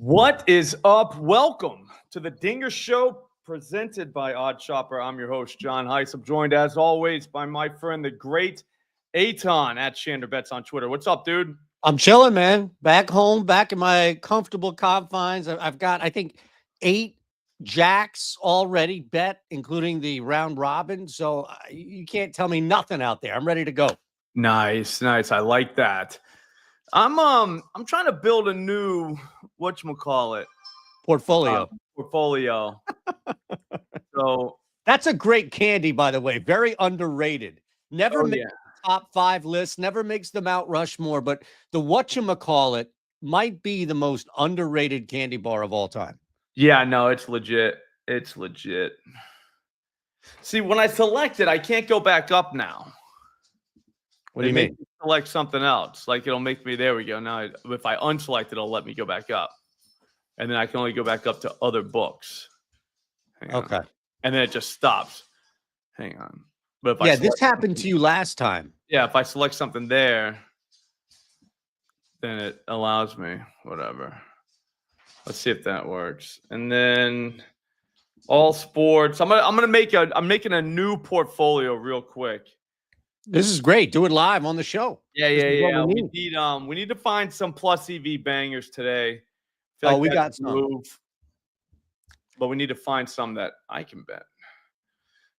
What is up? Welcome to the Dinger Show presented by OddsShopper. I'm your host, John Hyslop, joined as always by my friend, the great Aton at ShanderBets on Twitter. What's up, dude? I'm chilling, man. Back home, back in my comfortable confines. I've got, I think, 8 jacks already bet, including the round robin. So you can't tell me nothing out there. I'm ready to go. Nice. I like that. I'm trying to build a new whatchamacallit Portfolio. Portfolio. So that's a great candy, by the way. Very underrated. Never makes top 5 lists, never makes the Mount Rushmore, but the whatchamacallit might be the most underrated candy bar of all time. Yeah, no, it's legit. It's legit. See, when I select it, I can't go back up now. What do you mean? Select something else. Like it'll make me, there we go. Now, if I unselect it, it'll let me go back up. And then I can only go back up to other books. Okay. And then it just stops. Hang on. But if this happened to you last time. Yeah, if I select something there, then it allows me, whatever. Let's see if that works. And then all sports. I'm making a new portfolio real quick. This is great. Do it live on the show. Yeah. We need to find some plus EV bangers today. We got some. But we need to find some that I can bet.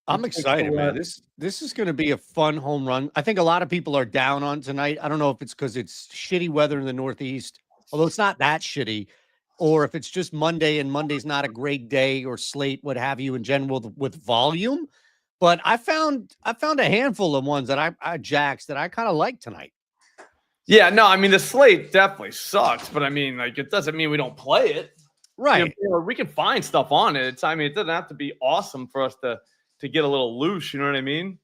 I'm excited, man. This is going to be a fun home run. I think a lot of people are down on tonight. I don't know if it's because it's shitty weather in the Northeast, although it's not that shitty, or if it's just Monday and Monday's not a great day, or slate, what have you, in general with volume. But I found a handful of ones that I jacks that I kind of like tonight. Yeah, no, I mean the slate definitely sucks, but I mean, like, it doesn't mean we don't play it, right? You know, we can find stuff on it. I mean, it doesn't have to be awesome for us to get a little loose. You know what I mean?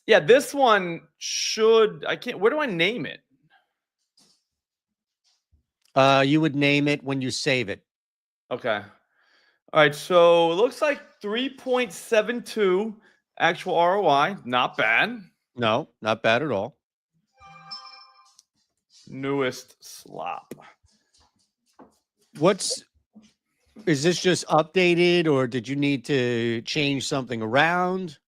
Yeah, this one should. I can't. Where do I name it? You would name it when you save it. Okay. All right, so it looks like 3.72 actual ROI. Not bad. No, not bad at all. Newest slop. Is this just updated, or did you need to change something around?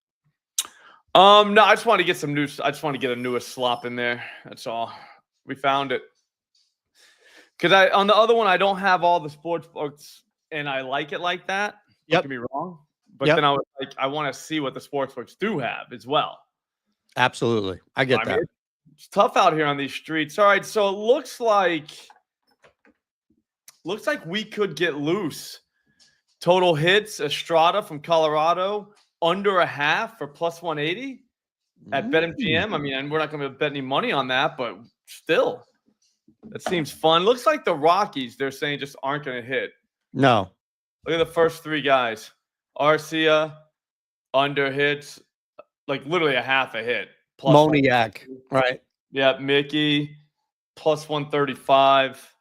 No, I just want to get some new. I just want to get a newest slop in there. That's all. We found it. Because on the other one, I don't have all the sports books. And I like it like that. Yep. Don't get me wrong. But then I was like, I want to see what the sports books do have as well. Absolutely. I get that. Mean, it's tough out here on these streets. All right. So it looks like we could get loose. Total hits, Estrada from Colorado, under a half for plus 180 at BetMGM. I mean, and we're not going to bet any money on that, but still, that seems fun. Looks like the Rockies, they're saying, just aren't going to hit. No. Look at the first 3 guys. Arcia, under hits, like literally a half a hit. Plus Moniak, right? Yeah, Mickey, plus 135.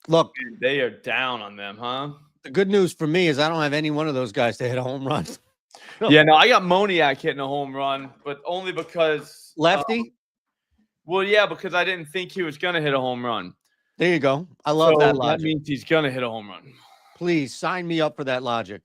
Look, dude, they are down on them, huh? The good news for me is I don't have any one of those guys to hit a home run. Yeah, no, I got Moniak hitting a home run, but only because lefty. Well, yeah, because I didn't think he was going to hit a home run. There you go. I love that logic. That means he's going to hit a home run. Please sign me up for that logic.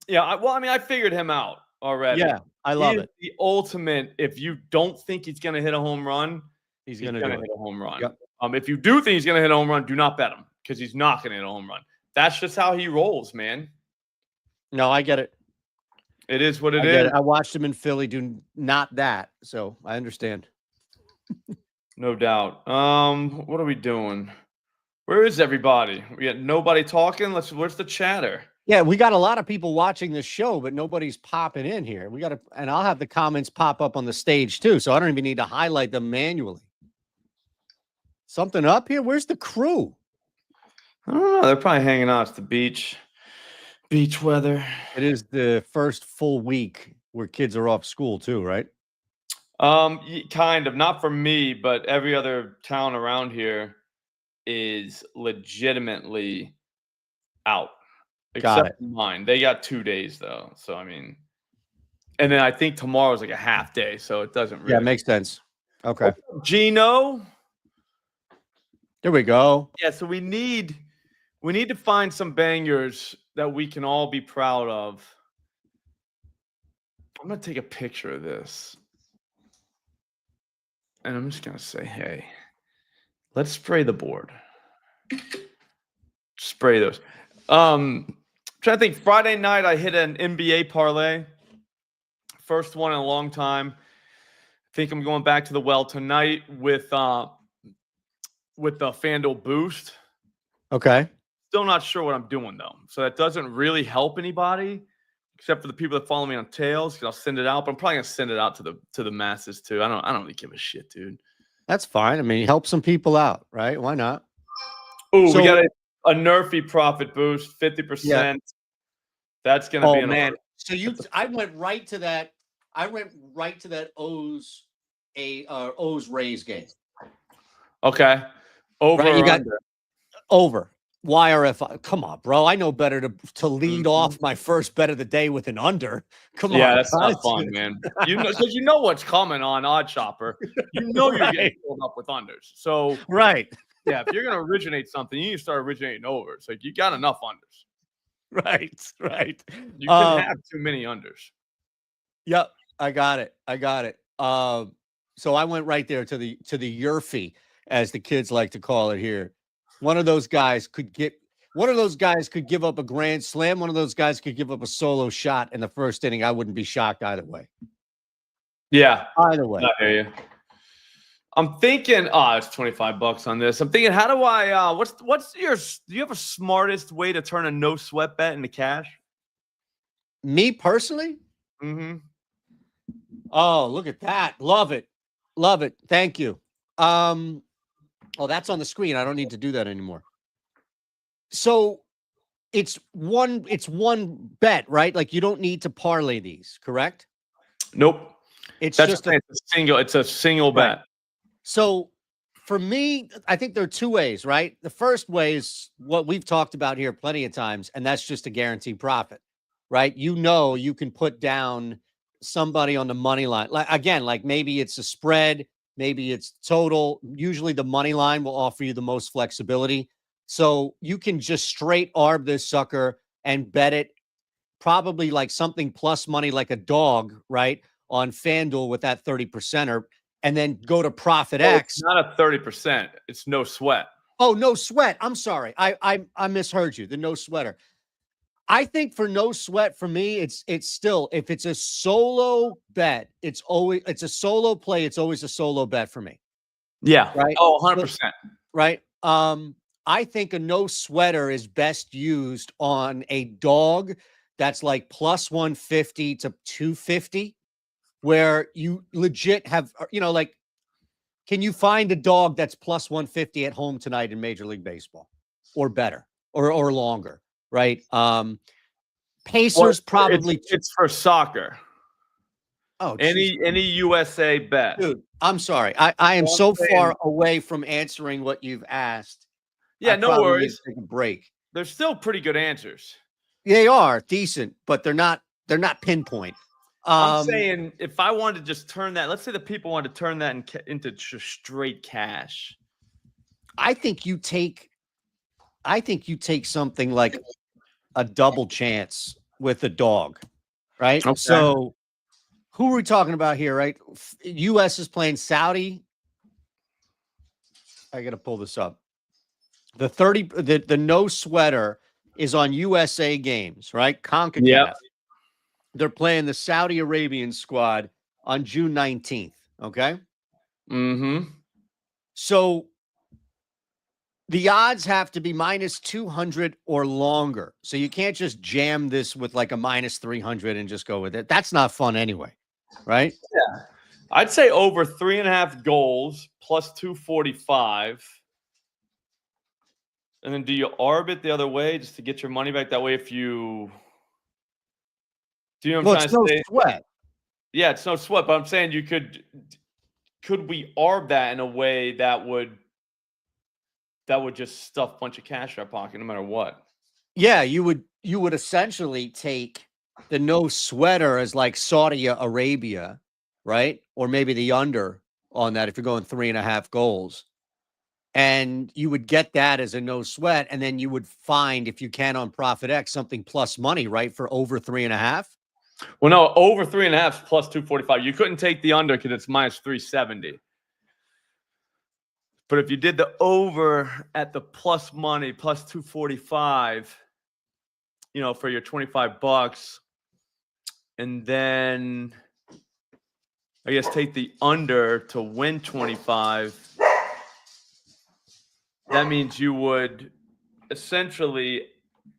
Yeah, I figured him out already. Yeah, I love it. The ultimate, if you don't think he's going to hit a home run, he's going to hit a home run. Yep. If you do think he's going to hit a home run, do not bet him because he's not going to hit a home run. That's just how he rolls, man. No, I get it. It is what it is. I watched him in Philly do not that, so I understand. No doubt. What are we doing? Where is everybody? We got nobody talking. Where's the chatter? Yeah, we got a lot of people watching this show, but nobody's popping in here. And I'll have the comments pop up on the stage too, so I don't even need to highlight them manually. Something up here? Where's the crew? I don't know. They're probably hanging out at the beach. Beach weather. It is the first full week where kids are off school too, right? Kind of. Not for me, but every other town around here is legitimately out. Except mine. They got 2 days though. So I mean, and then I think tomorrow's like a half day, so it doesn't really. Yeah, it makes sense. Okay. Gino. There we go. Yeah, so we need We need to find some bangers that we can all be proud of. I'm going to take a picture of this. And I'm just going to say, hey, let's spray the board. Spray those. Trying to think. Friday night, I hit an NBA parlay. First one in a long time. I think I'm going back to the well tonight with the FanDuel boost. Okay. Still not sure what I'm doing though. So that doesn't really help anybody except for the people that follow me on Tails, because I'll send it out. But I'm probably gonna send it out to the masses too. I don't really give a shit, dude. That's fine. I mean, help some people out, right? Why not? Oh, we got a Nerfy profit boost, 50%. Yeah. That's gonna be an man. So I went right to that. I went right to that O's Rays game. Okay. Over right, you got under. Over. YRF. Come on, bro. I know better to lead off my first bet of the day with an under. Come on. Yeah, that's not fun, man. Because you know what's coming on OddsShopper. You know you're getting pulled up with unders. So yeah, if you're gonna originate something, you need to start originating overs. Like you got enough unders. Right. You can have too many unders. Yep, I got it. So I went right there to the Yerfy, as the kids like to call it here. One of those guys could give up a grand slam. One of those guys could give up a solo shot in the first inning. I wouldn't be shocked either way. Yeah. Either way. I hear you. I'm thinking, it's $25 on this. I'm thinking, how do I, do you have a smartest way to turn a no sweat bet into cash? Me personally? Mm-hmm. Oh, look at that. Love it. Thank you. Oh, that's on the screen. I don't need to do that anymore. So it's one bet, right? Like you don't need to parlay these, correct? Nope. It's a single bet. So for me, I think there are two ways, right? The first way is what we've talked about here plenty of times, and that's just a guaranteed profit, right? You know, you can put down somebody on the money line. Like maybe it's a spread, maybe it's total. Usually the money line will offer you the most flexibility. So you can just straight arb this sucker and bet it probably like something plus money, like a dog, right? On FanDuel with that 30%er, and then go to Profit X. It's not a 30%. It's no sweat. Oh, no sweat. I'm sorry. I misheard you. The no sweater. I think for no sweat, for me, it's still, if it's a solo bet, it's a solo play. It's always a solo bet for me. Yeah. Right. Oh, 100%. Right. I think a no sweater is best used on a dog that's like plus 150 to 250, where you legit have, like, can you find a dog that's plus 150 at home tonight in Major League Baseball or better or longer? Right. Pacers probably. It's for soccer. Oh, any USA bet. Dude, I'm sorry. I am so far away from answering what you've asked. Yeah, no worries. Take a break. They're still pretty good answers. They are decent, but they're not pinpoint. I'm saying if I wanted to just turn that, let's say the people wanted to turn that into just straight cash. I think you take something like a double chance with a dog, right? Okay. So who are we talking about here, right? U.S. is playing Saudi. I got to pull this up. The no sweater is on USA Games, right? CONCACAF. Yep. They're playing the Saudi Arabian squad on June 19th. Okay. Mm-hmm. So the odds have to be minus 200 or longer. So you can't just jam this with like a minus 300 and just go with it. That's not fun anyway. Right? Yeah. I'd say over 3.5 goals plus 245. And then do you arb it the other way just to get your money back? That way, if you do, you know what I'm trying to say? Sweat. Yeah, it's no sweat. But I'm saying you could we arb that in a way that would just stuff a bunch of cash in our pocket no matter what? Yeah, you would essentially take the no sweater as like Saudi Arabia, right? Or maybe the under on that if you're going 3.5 goals. And you would get that as a no sweat. And then you would find, if you can on Profit X, something plus money, right? For over 3.5. Well, no, over 3.5 plus 245. You couldn't take the under because it's minus 370. But if you did the over at the plus money, plus 245, for your $25, and then I guess take the under to win 25, that means you would essentially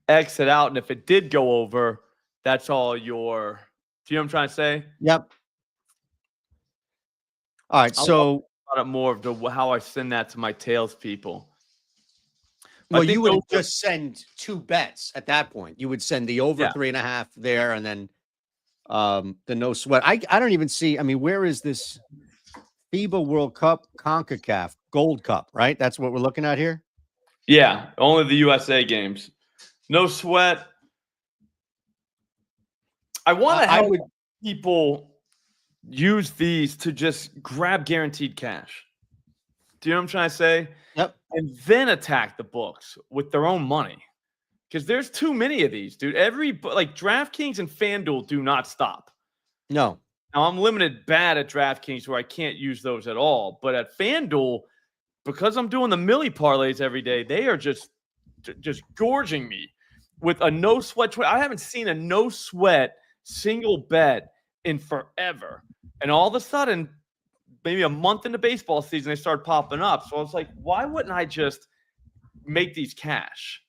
exit out. And if it did go over, that's all your, do you know what I'm trying to say? Yep. All right. So more of how I send that to my tails people. Well, you would just send 2 bets at that point. You would send the over 3.5 there, and then the no sweat. I don't even see. I mean, where is this FIBA World Cup CONCACAF Gold Cup? Right, that's what we're looking at here. Yeah, only the USA games. No sweat. I want to help people use these to just grab guaranteed cash. Do you know what I'm trying to say? Yep. And then attack the books with their own money. Because there's too many of these, dude. Like DraftKings and FanDuel do not stop. No. Now, I'm limited bad at DraftKings where I can't use those at all. But at FanDuel, because I'm doing the milli parlays every day, they are just gorging me with a no sweat. I haven't seen a no sweat single bet in forever. And all of a sudden, maybe a month into baseball season, they started popping up. So I was like, why wouldn't I just make these cash?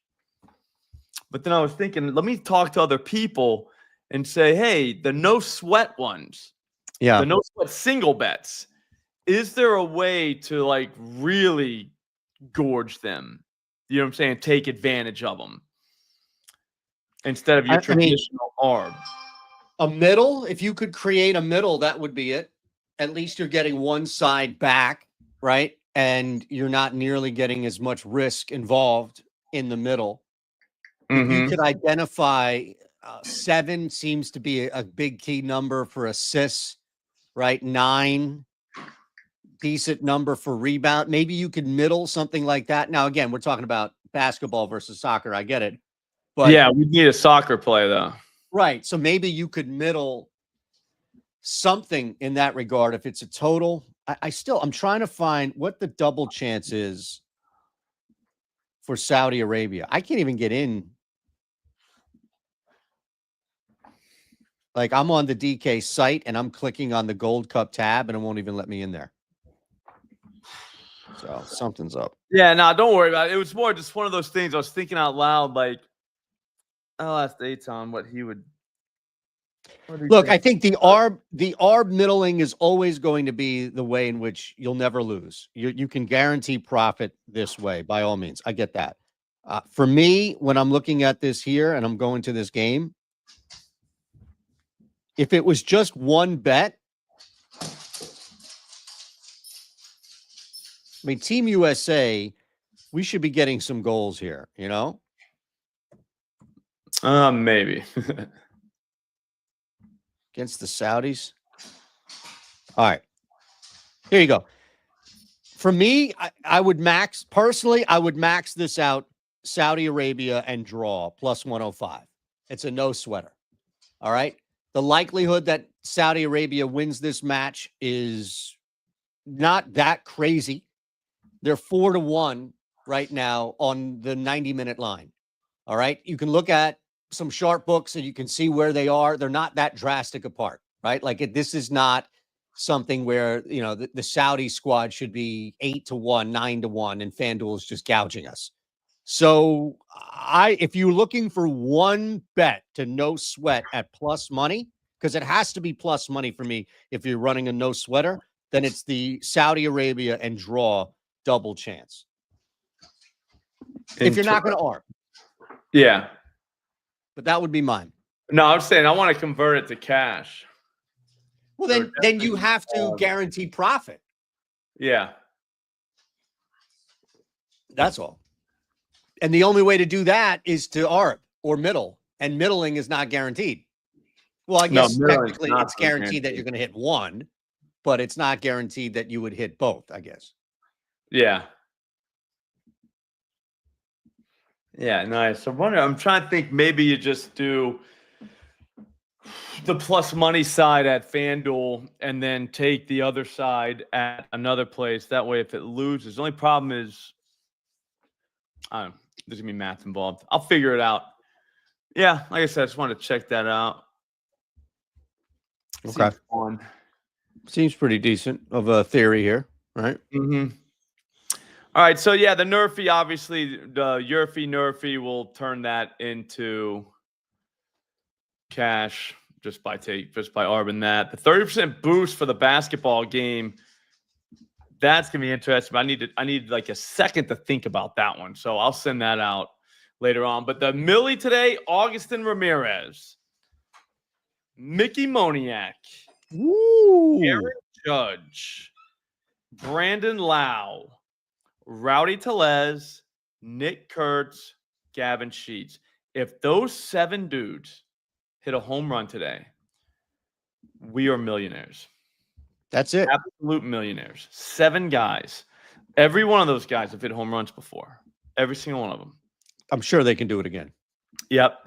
But then I was thinking, let me talk to other people and say, hey, the no sweat ones, the no sweat single bets, is there a way to like really gorge them? You know what I'm saying? Take advantage of them instead of your traditional arb. A middle, if you could create a middle, that would be it. At least you're getting one side back, right? And you're not nearly getting as much risk involved in the middle. If you could identify 7 seems to be a big key number for assists, right? 9, decent number for rebound. Maybe you could middle something like that. Now, again, we're talking about basketball versus soccer. I get it. But yeah, we need a soccer play, though. Right. So maybe you could middle something in that regard. If it's a total, I'm trying to find what the double chance is for Saudi Arabia. I can't even get in. Like I'm on the DK site and I'm clicking on the Gold Cup tab and it won't even let me in there. So something's up. Yeah, no, don't worry about it. It was more just one of those things I was thinking out loud. Like, I'll ask Eitan what he would. Look, I think the ARB middling is always going to be the way in which you'll never lose. You can guarantee profit this way, by all means. I get that. For me, when I'm looking at this here and I'm going to this game, if it was just one bet, I mean, Team USA, we should be getting some goals here, you know? Maybe. Against the Saudis. All right. Here you go. For me, I would max, personally, I would max this out, Saudi Arabia and draw plus 105. It's a no sweater. All right. The likelihood that Saudi Arabia wins this match is not that crazy. They're 4-1 right now on the 90-minute line. All right. You can look at some sharp books and you can see where they are. They're not that drastic apart, right? Like this is not something where, you know, the Saudi squad should be 8-1, 9-1, and FanDuel is just gouging us. So if you're looking for one bet to no sweat at plus money, because it has to be plus money for me, if you're running a no sweater, then it's the Saudi Arabia and draw double chance. If you're not going to ARB. Yeah. But that would be mine. No, I'm saying I want to convert it to cash. Well, then you have to guarantee profit. Yeah. That's all. And the only way to do that is to ARB or middle. And middling is not guaranteed. Well, I guess technically it's guaranteed that you're going to hit one, but it's not guaranteed that you would hit both, I guess. Yeah. Yeah, nice. I'm trying to think. Maybe you just do the plus money side at FanDuel and then take the other side at another place. That way, if it loses, the only problem is, I don't know, there's gonna be math involved. I'll figure it out. Yeah, like I said, I just wanted to check that out. Okay. Seems fun. Seems pretty decent of a theory here, right? Mm-hmm. All right, so yeah, the Nerfy, obviously, the Nerfy will turn that into cash just by arbing that. The 30% boost for the basketball game, that's gonna be interesting. I need like a second to think about that one, so I'll send that out later on. But the Millie today, Augustin Ramirez, Mickey Moniak, Aaron Judge, Brandon Lau, Rowdy Tellez, Nick Kurtz, Gavin Sheets. If those 7 dudes hit a home run today, we are millionaires. That's it. Absolute millionaires. 7 guys. Every one of those guys have hit home runs before. Every single one of them. I'm sure they can do it again. Yep.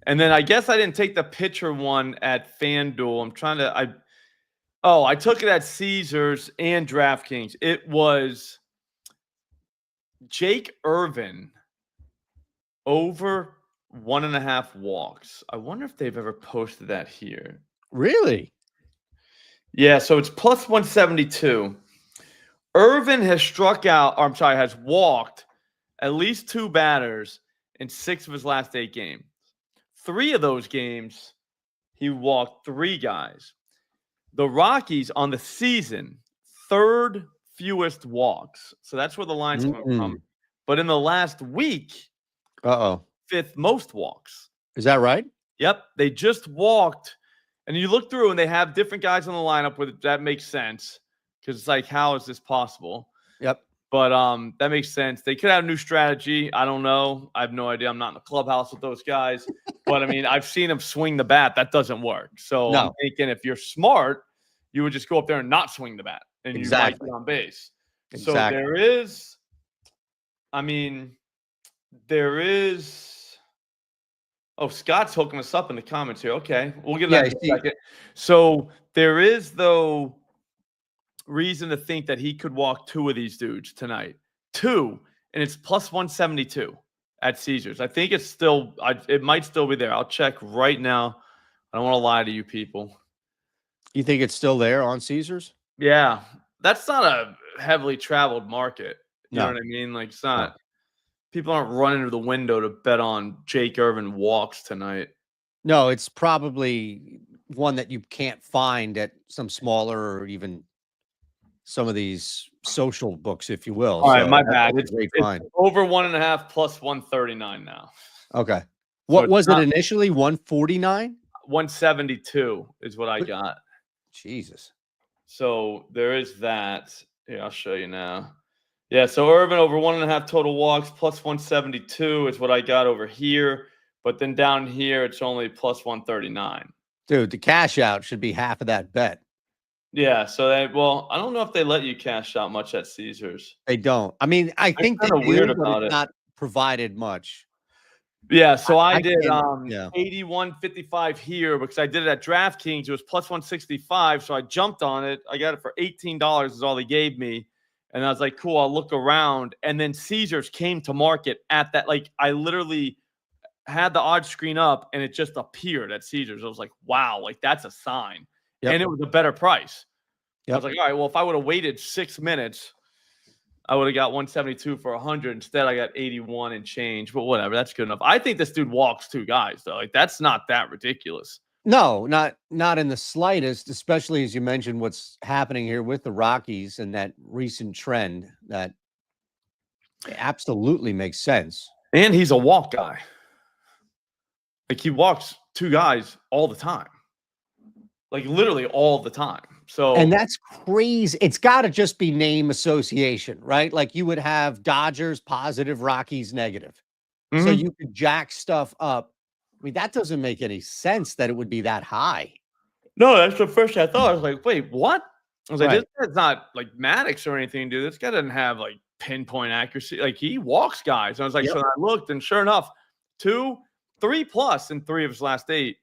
And then I guess I didn't take the pitcher one at FanDuel. I'm trying to I took it at Caesars and DraftKings. It was Jake Irvin over 1.5 walks. I wonder if they've ever posted that here. Really? Yeah, so it's plus 172. Irvin has walked at least 2 batters in 6 of his last 8 games. 3 of those games, he walked 3 guys. The Rockies on the season, 3rd fewest walks. So that's where the line's coming from. But in the last week, 5th most walks. Is that right? Yep. They just walked. And you look through and they have different guys on the lineup with it. That makes sense. Because it's like, how is this possible? Yep. But that makes sense. They could have a new strategy. I don't know. I have no idea. I'm not in the clubhouse with those guys. But I mean, I've seen them swing the bat. That doesn't work. So I'm thinking if you're smart, you would just go up there and not swing the bat. And you might be on base. So there is, oh, Scott's hooking us up in the comments here. Okay. We'll get that in a second. So there is, though, reason to think that he could walk 2 of these dudes tonight. 2, and it's plus 172 at Caesars. I think it's still, it might still be there. I'll check right now. I don't want to lie to you people. You think it's still there on Caesars? Yeah. That's not a heavily traveled market. You know what I mean? Like, it's not. People aren't running to the window to bet on Jake Irvin walks tonight. No, it's probably one that you can't find at some smaller or even some of these social books, if you will. All right, my bad. It's over 1.5 plus 139 now. Okay. What was it initially? 149? 172 is what I got. Jesus. So there is that. Here, I'll show you now. Yeah, so Irvin over 1.5 total walks plus 172 is what I got over here. But then down here, it's only plus 139. Dude, the cash out should be half of that bet. Yeah, so I don't know if they let you cash out much at Caesars. They don't. I mean, I think they do, weird but about it's not provided much. Yeah, so I did 81.55 here because I did it at DraftKings. It was plus 165, so I jumped on it. I got it for $18 is all they gave me. And I was like, cool, I'll look around. And then Caesars came to market at that. Like, I literally had the odds screen up, and it just appeared at Caesars. I was like, wow, like, that's a sign. Yep. And it was a better price. Yep. I was like, all right, well, if I would have waited 6 minutes, I would have got 172 for 100. Instead, I got 81 and change. But whatever, that's good enough. I think this dude walks 2 guys, though. Like, that's not that ridiculous. No, not in the slightest, especially as you mentioned what's happening here with the Rockies and that recent trend that absolutely makes sense. And he's a walk guy. Like, he walks 2 guys all the time. Like, literally all the time. So, and that's crazy. It's got to just be name association, right? Like, you would have Dodgers positive, Rockies negative. Mm-hmm. So you could jack stuff up. I mean, that doesn't make any sense that it would be that high. No, that's the first I thought. I was like, wait, what? I was like, this guy's not like Maddox or anything, dude. This guy doesn't have like pinpoint accuracy. Like, he walks guys. And I was like, Yep. so I looked, and sure enough, 2, 3 plus in 3 of his last 8.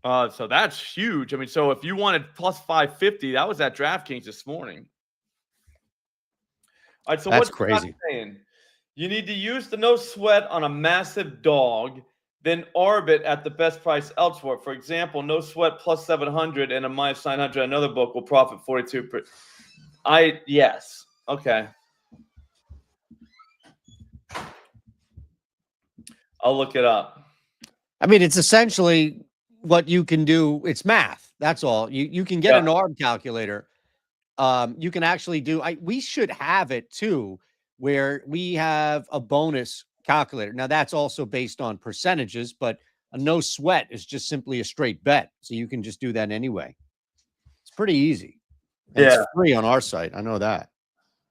So that's huge. I mean, so if you wanted plus 550, that was at DraftKings this morning. All right, so that's what's crazy. saying? You need to use the no sweat on a massive dog, then arb it at the best price elsewhere. For example, no sweat plus 700 and a minus 900. Another book will profit 42. Yes. Okay. I'll look it up. I mean, it's essentially what you can do. It's math. That's all. You can get an ARB calculator. You can actually do. We should have it too, where we have a bonus calculator. Now that's also based on percentages, but a no sweat is just simply a straight bet. So you can just do that anyway. It's pretty easy. And it's free on our site. I know that.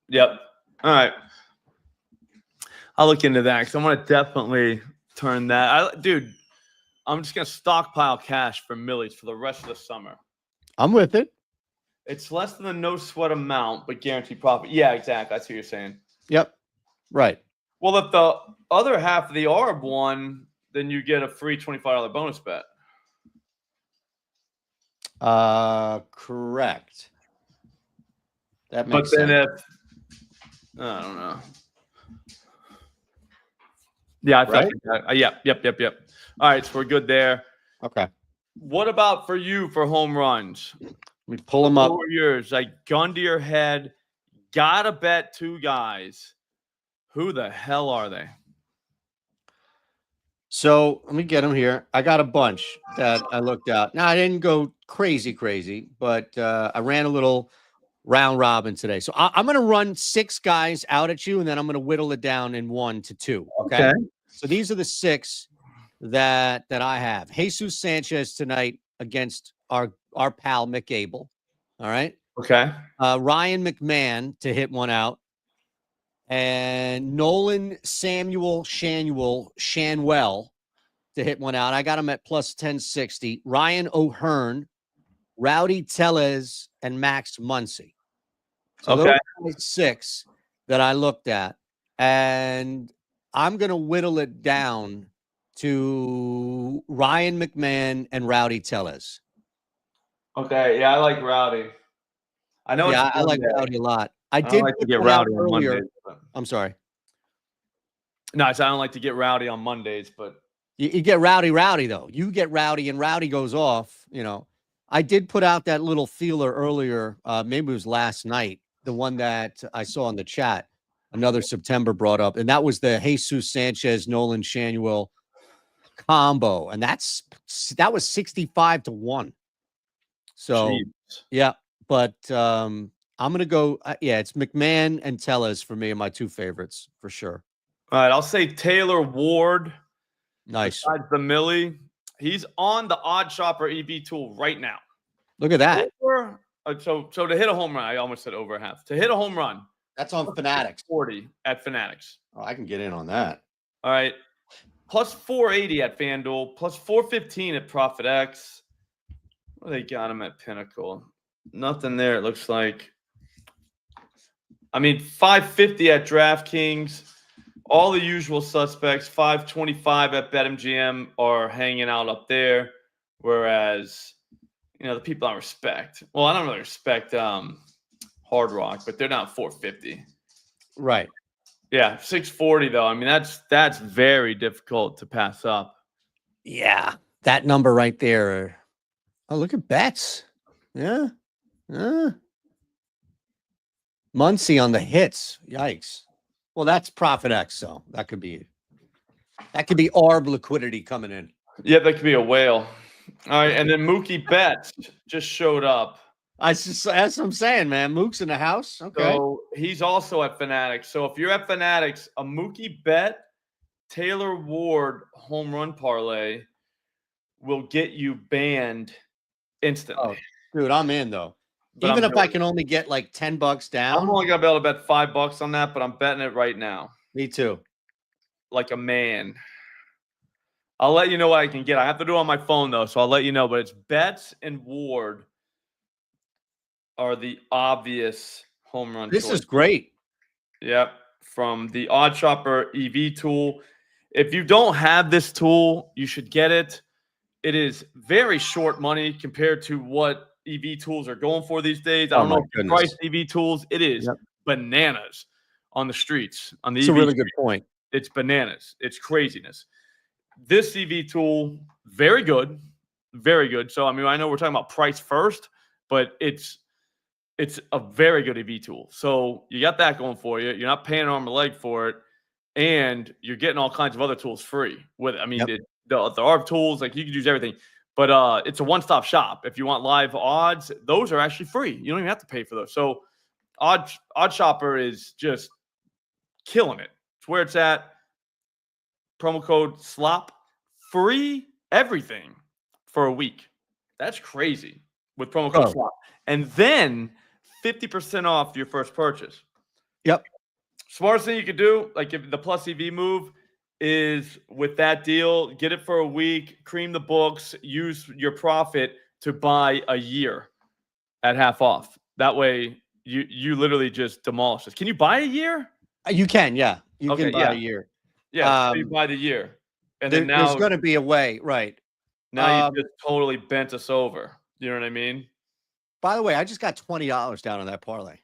Yep. All right. I'll look into that because I want to definitely turn that. Dude, I'm just going to stockpile cash for millies for the rest of the summer. I'm with it. It's less than the no sweat amount, but guaranteed profit. Yeah, exactly. That's what you're saying. Yep. Right. Well, if the other half of the ARB won, then you get a free $25 bonus bet. Correct. That makes sense. But then if I don't know. Yeah, I thought right? Yep. All right, so we're good there. Okay. What about for you for home runs? We pull them up. What were yours? Like, gun to your head, gotta bet 2 guys. Who the hell are they? So let me get them here. I got a bunch that I looked at. Now I didn't go crazy, but I ran a little round robin today. So I'm going to run 6 guys out at you, and then I'm going to whittle it down in 1 to 2. Okay. So these are the 6 that I have. Jesus Sanchez tonight against our pal Mick Abel. All right. Okay. Ryan McMahon to hit one out. And Nolan Shanwell to hit one out. I got him at plus 1060. Ryan O'Hearn, Rowdy Tellez, and Max Muncy. So those are the 6 that I looked at. And I'm going to whittle it down to Ryan McMahon and Rowdy Tellez. Okay. Yeah, I like Rowdy. I know. Yeah, I like Rowdy a lot. I did like to get Rowdy on Mondays. I'm sorry. No, I don't like to get Rowdy on Mondays, but you get Rowdy, though. You get Rowdy, and Rowdy goes off. You know, I did put out that little feeler earlier. Maybe it was last night. The one that I saw in the chat. Another September brought up, and that was the Jesus Sanchez, Nolan Shanwell combo, and that was 65 to 1. So, jeez. Yeah, but I'm gonna go. It's McMahon and Tellez for me are my 2 favorites for sure. All right, I'll say Taylor Ward. Nice. Besides the Millie, he's on the OddsShopper EV tool right now. Look at that. So to hit a home run, I almost said over half. To hit a home run, that's on Fanatics. 40 at Fanatics. Oh, I can get in on that. All right, plus 480 at FanDuel, plus 415 at ProfitX. Well, they got him at Pinnacle. Nothing there. It looks like. I mean, 550 at DraftKings. All the usual suspects. 525 at BetMGM are hanging out up there, whereas the people I respect. Well, I don't really respect Hard Rock, but they're not 450. Right. Yeah, 640 though. I mean, that's very difficult to pass up. Yeah, that number right there. Oh, look at bets. Yeah. Muncy on the hits. Yikes. Well, that's ProfitX, so that could be ARB liquidity coming in. Yeah, that could be a whale. All right, and then Mookie Betts just showed up. That's what I'm saying, man. Mook's in the house. Okay. So he's also at Fanatics. So if you're at Fanatics, a Mookie Bet, Taylor Ward home run parlay will get you banned instantly. Oh, dude, I'm in though. But even if I can only get like $10 down. I'm only gonna be able to bet $5 on that, but I'm betting it right now. Me too. Like a man. I'll let you know what I can get. I have to do it on my phone though, so I'll let you know. But it's Betts and Ward are the obvious home run. This is great. Yep. From the OddsShopper EV tool. If you don't have this tool, you should get it. It is very short money compared to what EV tools are going for these days. I Oh don't know my if you goodness. price EV tools. It is Yep. bananas on the streets, on the It's EV a really streets. good point. It's bananas. It's craziness. This EV tool, very good. Very good. So, I mean, I know we're talking about price first, but it's a very good EV tool. So you got that going for you. You're not paying an arm and a leg for it, and you're getting all kinds of other tools free with it. I mean, Yep. the ARB tools, like you can use everything, but it's a one-stop shop. If you want live odds, those are actually free. You don't even have to pay for those. So OddsShopper is just killing it. It's where it's at. Promo code SLOP, free everything for a week. That's crazy with promo code SLOP. And then 50% off your first purchase. Yep. Smartest thing you could do, like if the plus EV move, is with that deal, get it for a week, cream the books, use your profit to buy a year at half off. That way you literally just demolish this. Can you buy a year? You can, yeah. You can buy a year. Yeah, so you buy the year. And then now there's going to be a way, right? Now you just totally bent us over. You know what I mean? By the way, I just got $20 down on that parlay.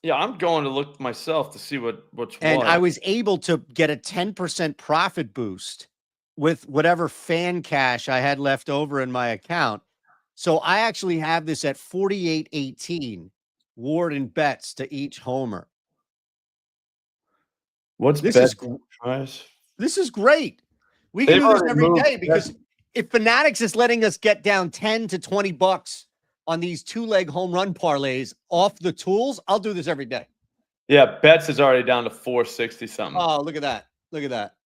Yeah, I'm going to look myself to see what's and what. I was able to get a 10% profit boost with whatever fan cash I had left over in my account. So I actually have this at 48.18 Ward and bets to each homer. This is great. We can do this every day because if Fanatics is letting us get down 10 to 20 bucks on these 2-leg home run parlays off the tools, I'll do this every day. Yeah, Betts is already down to 460 something. Oh, look at that. Look at that.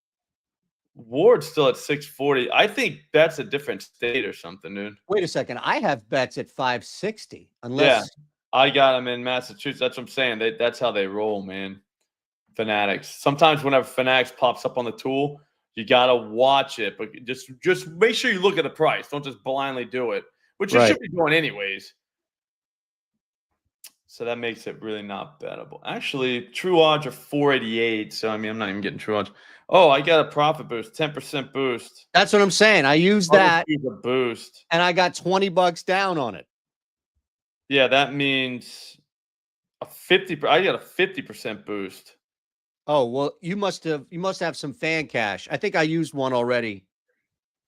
Ward's still at 640. I think that's a different state or something, dude. Wait a second. I have Betts at 560. Unless I got them in Massachusetts. That's what I'm saying. That's how they roll, man. Fanatics. Sometimes whenever Fanatics pops up on the tool, you gotta watch it, but just make sure you look at the price. Don't just blindly do it, which you should be doing anyways. So that makes it really not bettable. Actually, true odds are 488. So I mean, I'm not even getting true odds. Oh, I got a profit boost, 10% boost. That's what I'm saying. I used that a boost, and I got 20 bucks down on it. Yeah, that means a 50. I got a 50% boost. Oh, well, you must have some fan cash. I think I used one already.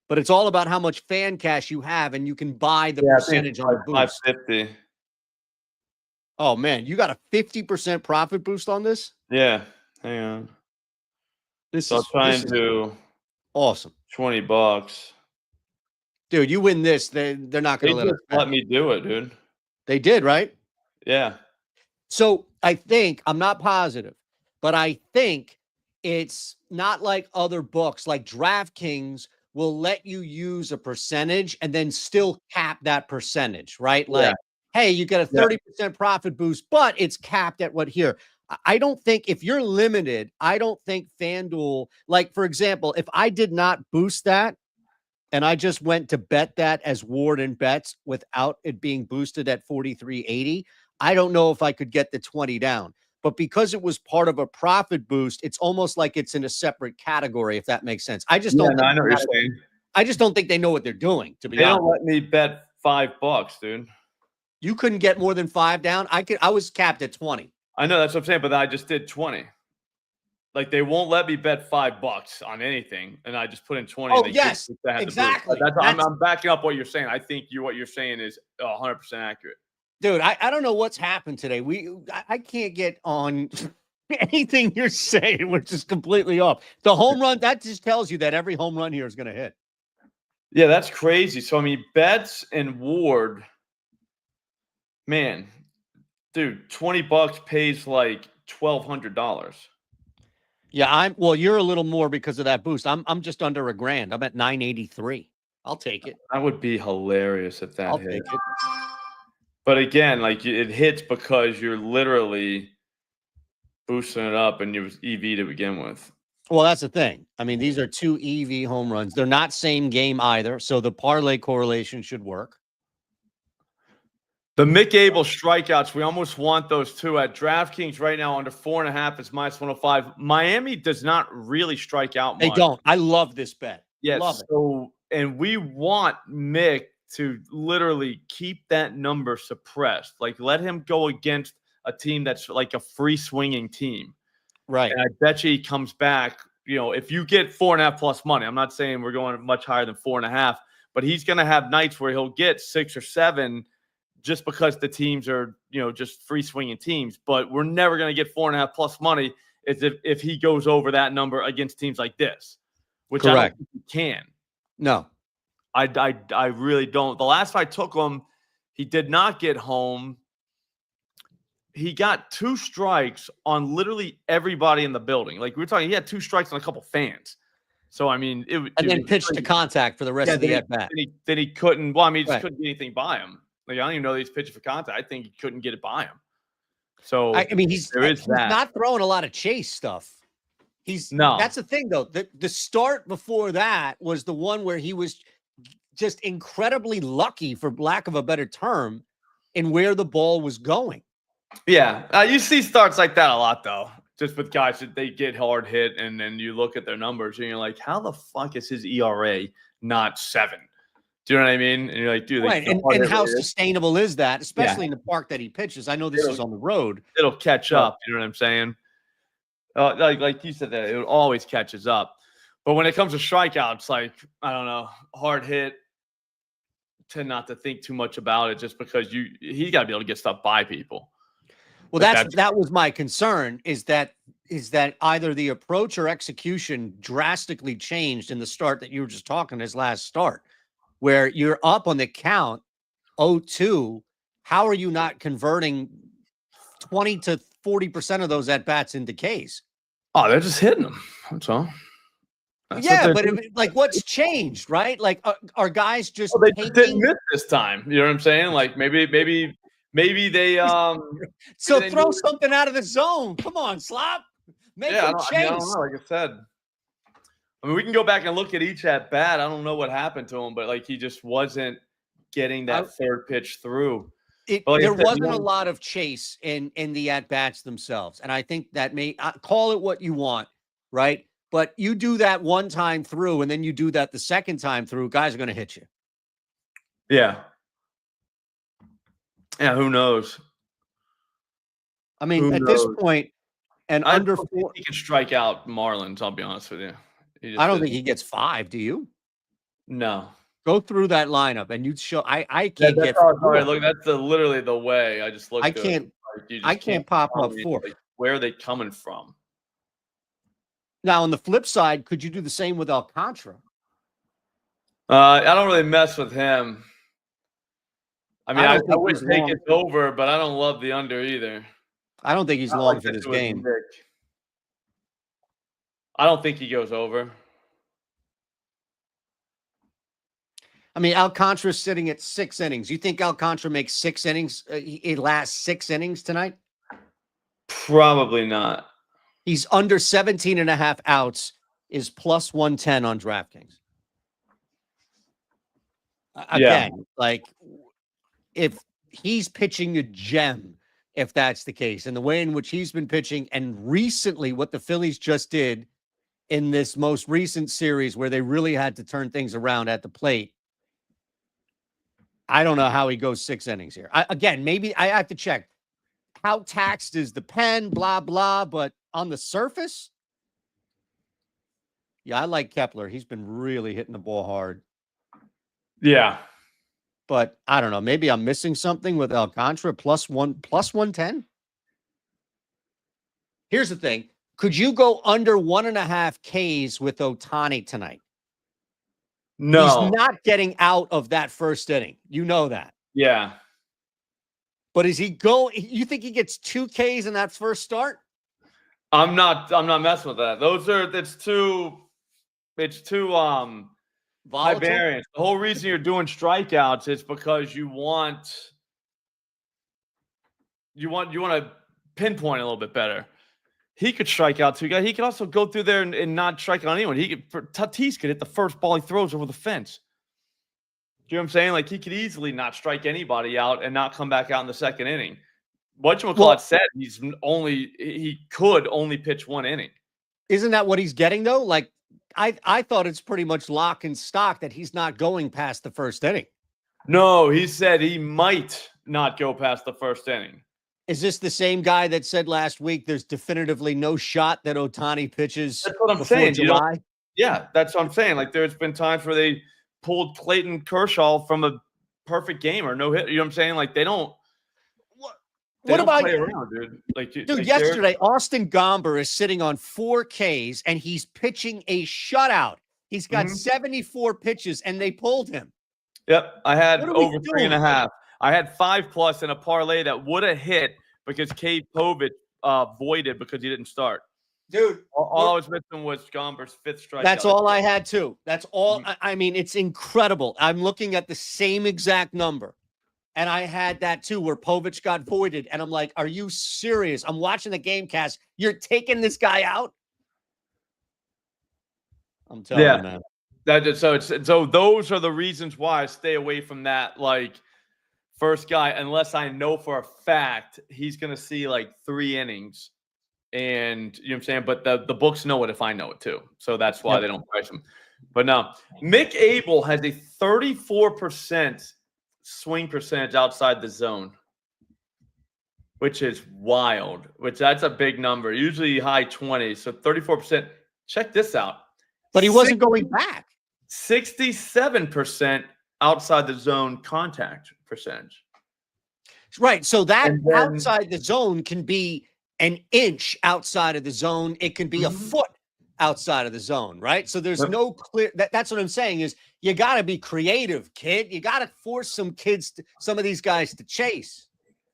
But it's all about how much fan cash you have, and you can buy the percentage on the boost. 550. Oh man, you got a 50% profit boost on this? Yeah, hang on. This is awesome. 20 bucks. Dude, you win this, they're not going to let me do it, dude. They did, right? Yeah. So I think, I'm not positive, but I think it's not like other books, like DraftKings will let you use a percentage and then still cap that percentage, right? Like, hey, you get a 30% profit boost, but it's capped at what here? I don't think if you're limited, I don't think FanDuel, like, for example, if I did not boost that and I just went to bet that as Ward and bets without it being boosted at 43.80, I don't know if I could get the 20 down. But because it was part of a profit boost, it's almost like it's in a separate category, if that makes sense. I just don't. I know what you're saying. I just don't think they know what they're doing. To be honest, they don't let me bet $5, dude. You couldn't get more than 5 down. I was capped at 20. I know, that's what I'm saying, but I just did 20. Like, they won't let me bet $5 on anything, and I just put in 20. Oh, yes, exactly. I'm backing up what you're saying. I think what you're saying is 100% accurate. Dude, I don't know what's happened today. I can't get on anything you're saying, which is completely off. The home run, that just tells you that every home run here is going to hit. Yeah, that's crazy. So, I mean, Betts and Ward, man, dude, 20 bucks pays like $1,200. Yeah, well, you're a little more because of that boost. I'm just under $1,000. I'm at 983. I'll take it. That would be hilarious if that I'll hit. take it. But again, like, it hits because you're literally boosting it up and it was EV to begin with. Well, that's the thing. I mean, these are 2 EV home runs. They're not same game either, so the parlay correlation should work. The Mick Abel strikeouts, we almost want those too. At DraftKings right now, under 4.5 is -105. Miami does not really strike out much. They don't. I love this bet. Yes. Love it. So, and we want Mick to literally keep that number suppressed. Like, let him go against a team that's like a free swinging team. Right. And I bet you he comes back. If you get 4.5 plus money, I'm not saying we're going much higher than 4.5, but he's going to have nights where he'll get 6 or 7 just because the teams are, just free swinging teams. But we're never going to get 4.5 plus money if he goes over that number against teams like this, which Correct. I don't think he can. No. I really don't. The last I took him, he did not get home. He got 2 strikes on literally everybody in the building. Like we were talking, he had 2 strikes on a couple fans. So, I mean, then pitched to contact for the rest of the at-bat. Then he couldn't. Well, I mean, he just couldn't get anything by him. Like, I don't even know that he's pitching for contact. I think he couldn't get it by him. So, I mean, he's not throwing a lot of chase stuff. That's the thing, though. The start before that was the one where he was just incredibly lucky, for lack of a better term, in where the ball was going. Yeah. You see starts like that a lot, though. Just with guys that they get hard hit, and then you look at their numbers, and you're like, how the fuck is his ERA not 7? Do you know what I mean? And you're like, dude, right. And how sustainable is that, especially in the park that he pitches? I know this is on the road. It'll catch up. You know what I'm saying? Like you said, that it always catches up. But when it comes to strikeouts, like, I don't know, hard hit, tend not to think too much about it, just because he's got to be able to get stuff by people. Well, that was my concern, is that either the approach or execution drastically changed in the start that you were just talking, his last start, where you're up on the count 0-2. How are you not converting 20 to 40% of those at-bats into Ks? Oh, they're just hitting them. That's all. But what's changed, right? Like, are guys just they didn't miss this time? You know what I'm saying? Like, maybe they throw something out of the zone. Come on, Slop. Make them chase. I don't know. Like I said, I mean, we can go back and look at each at bat. I don't know what happened to him, but like, he just wasn't getting that third pitch through. There wasn't a lot of chase in the at bats themselves, and I think that call it what you want, right? But you do that one time through, and then you do that the second time through, guys are going to hit you. Yeah. Yeah, who knows? I mean, at this point, and under 4, he can strike out Marlins. I'll be honest with you. I don't think he gets 5. Do you? No. Go through that lineup, and you'd show. I can't get. Sorry, look, that's literally the way. I just looked. I can't. I can't pop up 4. Like, where are they coming from? Now, on the flip side, could you do the same with Alcantara? I don't really mess with him. I mean, I would take it over, but I don't love the under either. I don't think he's long for this game. I don't think he goes over. I mean, Alcantara's sitting at 6 innings. You think Alcantara makes 6 innings? He lasts 6 innings tonight? Probably not. He's under 17.5 outs, is plus 110 on DraftKings. Again, like, if he's pitching a gem, if that's the case, and the way in which he's been pitching, and recently what the Phillies just did in this most recent series where they really had to turn things around at the plate, I don't know how he goes 6 innings here. Again, maybe I have to check. How taxed is the pen, blah, blah, but on the surface, yeah, I like Kepler. He's been really hitting the ball hard. Yeah. But I don't know. Maybe I'm missing something with Alcantara plus 110. Here's the thing. Could you go under 1.5 Ks with Ohtani tonight? No. He's not getting out of that first inning. You know that. Yeah. But you think he gets 2 Ks in that first start? I'm not messing with that. It's too high variance. The whole reason you're doing strikeouts is because you want to pinpoint a little bit better. He could strike out 2 guys. He could also go through there and not strike on anyone. Tatis could hit the first ball he throws over the fence. You know what I'm saying? Like, he could easily not strike anybody out and not come back out in the second inning. Whatchamacallit said he could only pitch 1 inning. Isn't that what he's getting, though? Like, I thought it's pretty much lock and stock that he's not going past the first inning. No, he said he might not go past the first inning. Is this the same guy that said last week there's definitively no shot that Ohtani pitches That's what I'm before saying. July? Yeah, that's what I'm saying. Like, there's been times where they pulled Clayton Kershaw from a perfect game or no hit. You know what I'm saying? Like, they don't play around, dude? Like, yesterday, Austin Gomber is sitting on 4 Ks and he's pitching a shutout. He's got 74 pitches and they pulled him. Yep. I had over 3.5. I had 5+ in a parlay that would have hit because Cade Povich voided because he didn't start. Dude, all I was missing was Gomber's 5th strikeout. That's all I had too. That's all. I mean, it's incredible. I'm looking at the same exact number. And I had that too, where Povich got voided. And I'm like, are you serious? I'm watching the game cast. You're taking this guy out? I'm telling you, man. So those are the reasons why I stay away from that, like, first guy, unless I know for a fact he's going to see like 3 innings. And you know what I'm saying? But the books know it if I know it too. So that's why they don't price him. But no, Mick Abel has a 34% swing percentage outside the zone, which is wild, that's a big number, usually high 20s. So 34%. Check this out. But he wasn't going back. 67% outside the zone contact percentage. Right. So that outside the zone can be an inch outside of the zone. It can be a foot outside of the zone, right? So there's no clear. That's what I'm saying is you got to be creative, kid. You got to force some of these guys to chase.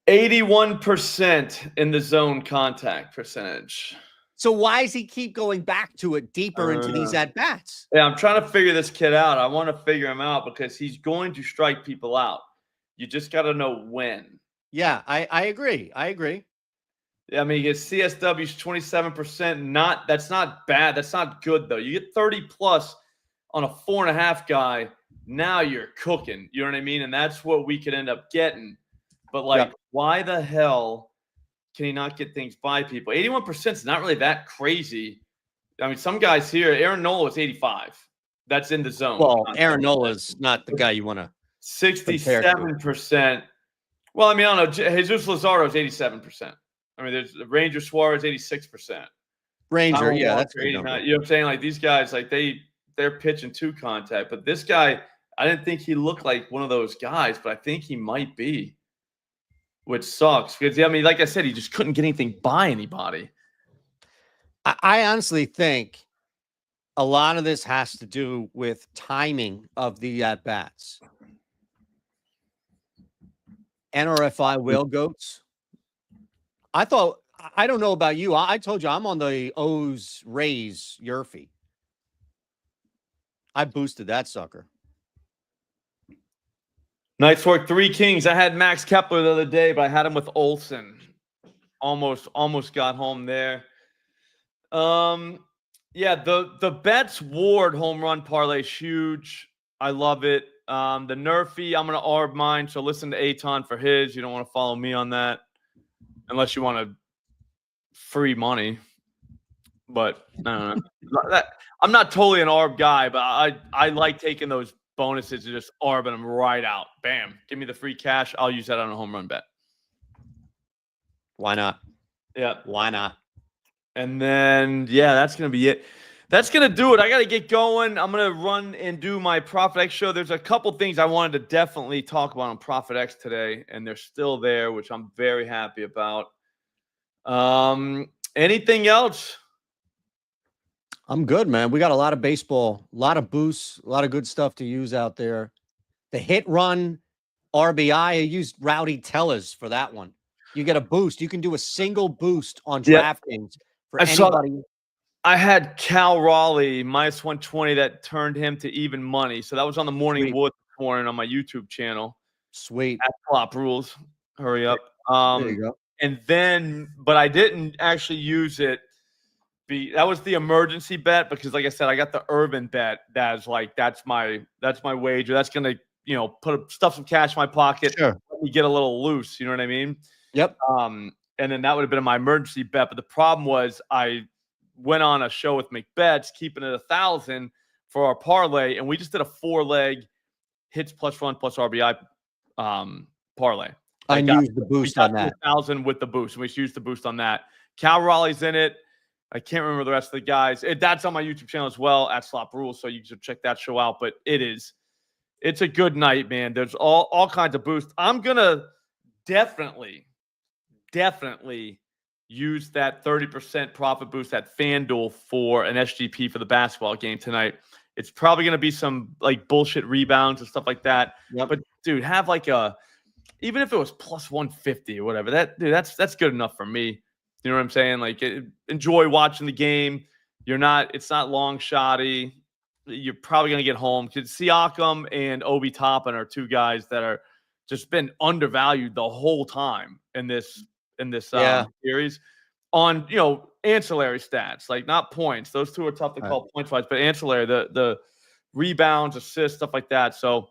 81% in the zone contact percentage. So why does he keep going back to it deeper into these at-bats? Yeah, I'm trying to figure this kid out. I want to figure him out because he's going to strike people out. You just got to know when. Yeah, I agree. I mean, his CSW's 27%. That's not bad. That's not good, though. You get 30+ on a 4.5 guy. Now you're cooking. You know what I mean? And that's what we could end up getting. But, like, why the hell can he not get things by people? 81% is not really that crazy. I mean, some guys here, Aaron Nola is 85. That's in the zone. Well, Aaron Nola's not the guy you want to. 67%. Well, I mean, I don't know. Jesus Lazaro is 87%. I mean, there's Ranger Suarez, 86%. Ranger, that's 89. You know what I'm saying? Like, these guys, like, they're pitching to contact. But this guy, I didn't think he looked like one of those guys, but I think he might be, which sucks. Because, I mean, like I said, he just couldn't get anything by anybody. I honestly think a lot of this has to do with timing of the at-bats. NRFI whale goats. I don't know about you. I told you I'm on the O's Rays Yerfy. I boosted that sucker. Nice work. 3 Kings. I had Max Kepler the other day, but I had him with Olsen. Almost got home there. Yeah, the Betts Ward home run parlay is huge. I love it. The Nerfy, I'm gonna arb mine, so listen to Aton for his. You don't want to follow me on that unless you want to free money. But I'm not totally an arb guy, but I like taking those bonuses and just arbing them right out. Bam. Give me the free cash. I'll use that on a home run bet. Why not? Yeah. Why not? And then, that's going to be it. That's going to do it. I got to get going. I'm going to run and do my Profit X show. There's a couple things I wanted to definitely talk about on Profit X today, and they're still there, which I'm very happy about. Anything else? I'm good, man. We got a lot of baseball, a lot of boosts, a lot of good stuff to use out there. The hit run RBI, I used Rowdy Tellers for that one. You get a boost. You can do a single boost on DraftKings for anybody. I had Cal Raleigh minus 120 that turned him to even money. So that was on the Morning Wood this morning on my YouTube channel. Sweet. At Flop Rules. Hurry up. There you go. And then, but I didn't actually use it. That was the emergency bet because, like I said, I got the urban bet. That's my wager. That's gonna stuff some cash in my pocket. Sure. Let me get a little loose. You know what I mean? Yep. And then that would have been my emergency bet. But the problem was I went on a show with McBets, keeping it 1,000 for our parlay, and we just did a 4-leg hits plus run plus RBI parlay. I used the boost on that. 1,000 with the boost, and we used the boost on that. Cal Raleigh's in it. I can't remember the rest of the guys. That's on my YouTube channel as well, at Slop Rules, so you can check that show out. But it's a good night, man. There's all kinds of boosts. I'm gonna definitely use that 30% profit boost at FanDuel for an SGP for the basketball game tonight. It's probably gonna be some like bullshit rebounds and stuff like that. Yep. But dude, have like even if it was plus 150 or whatever, that's good enough for me. You know what I'm saying? Like, enjoy watching the game. It's not long shotty. You're probably going to get home because Siakam and Obi Toppin are two guys that are just been undervalued the whole time in this series on, ancillary stats, like not points. Those two are tough to call points wise, but ancillary, the rebounds, assists, stuff like that. So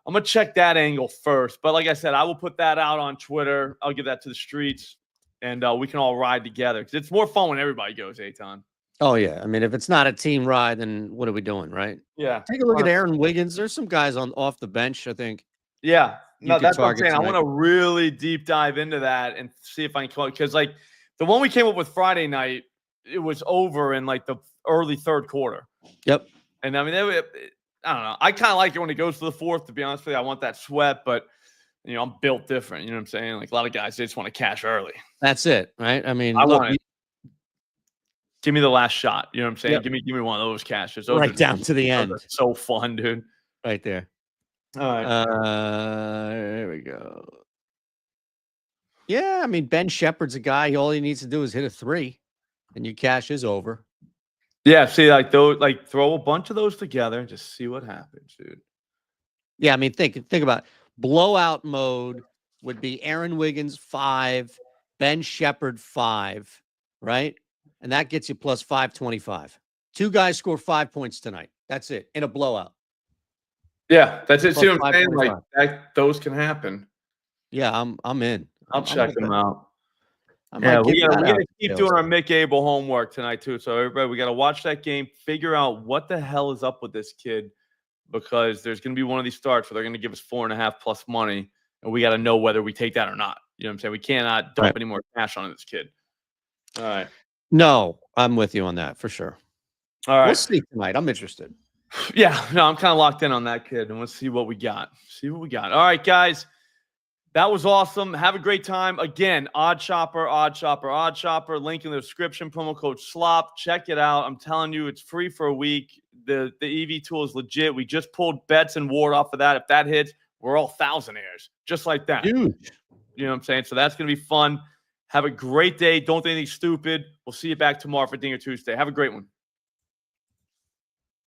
I'm going to check that angle first. But like I said, I will put that out on Twitter. I'll give that to the streets. And we can all ride together because it's more fun when everybody goes, Eitan. Oh, yeah. I mean, if it's not a team ride, then what are we doing, right? Yeah. Take a look at Aaron Wiggins. There's some guys off the bench, I think. Yeah. No, that's what I'm saying. I want to really deep dive into that and see if I can come up. Because, like, the one we came up with Friday night, it was over in, like, the early third quarter. Yep. And, I mean, I don't know. I kind of like it when it goes to the fourth, to be honest with you. I want that sweat, but – I'm built different. You know what I'm saying? Like a lot of guys, they just want to cash early. That's it, right? I mean, give me the last shot. You know what I'm saying? Yep. Give me one of those cashes. Right down to the end. So fun, dude. Right there. All right. There we go. Yeah, I mean, Ben Shepard's a guy. All he needs to do is hit a 3, and your cash is over. Yeah, see, like those, like throw a bunch of those together and just see what happens, dude. Yeah, I mean, think about it. Blowout mode would be Aaron Wiggins 5, Ben Shepard 5, right? And that gets you plus 525. 2 guys score 5 points tonight. That's it in a blowout. Yeah, that's it. See what I'm saying? Like those can happen. Yeah, I'm in. I'll check them out. We gotta keep doing our Mick Abel homework tonight too. So everybody, we got to watch that game, figure out what the hell is up with this kid. Because there's going to be one of these starts where they're going to give us 4.5 plus money, and we got to know whether we take that or not. You know what I'm saying? We cannot dump any more cash on this kid. All right. No, I'm with you on that for sure. All right. We'll see tonight. I'm interested. Yeah. No, I'm kind of locked in on that kid, and let's see what we got. All right, guys. That was awesome. Have a great time. Again, OddsShopper. Link in the description. Promo code SLOP. Check it out. I'm telling you, it's free for a week. The EV tool is legit. We just pulled Betts and Ward off of that. If that hits, we're all thousandaires, just like that. Huge. You know what I'm saying? So that's going to be fun. Have a great day. Don't do anything stupid. We'll see you back tomorrow for Dinger Tuesday. Have a great one.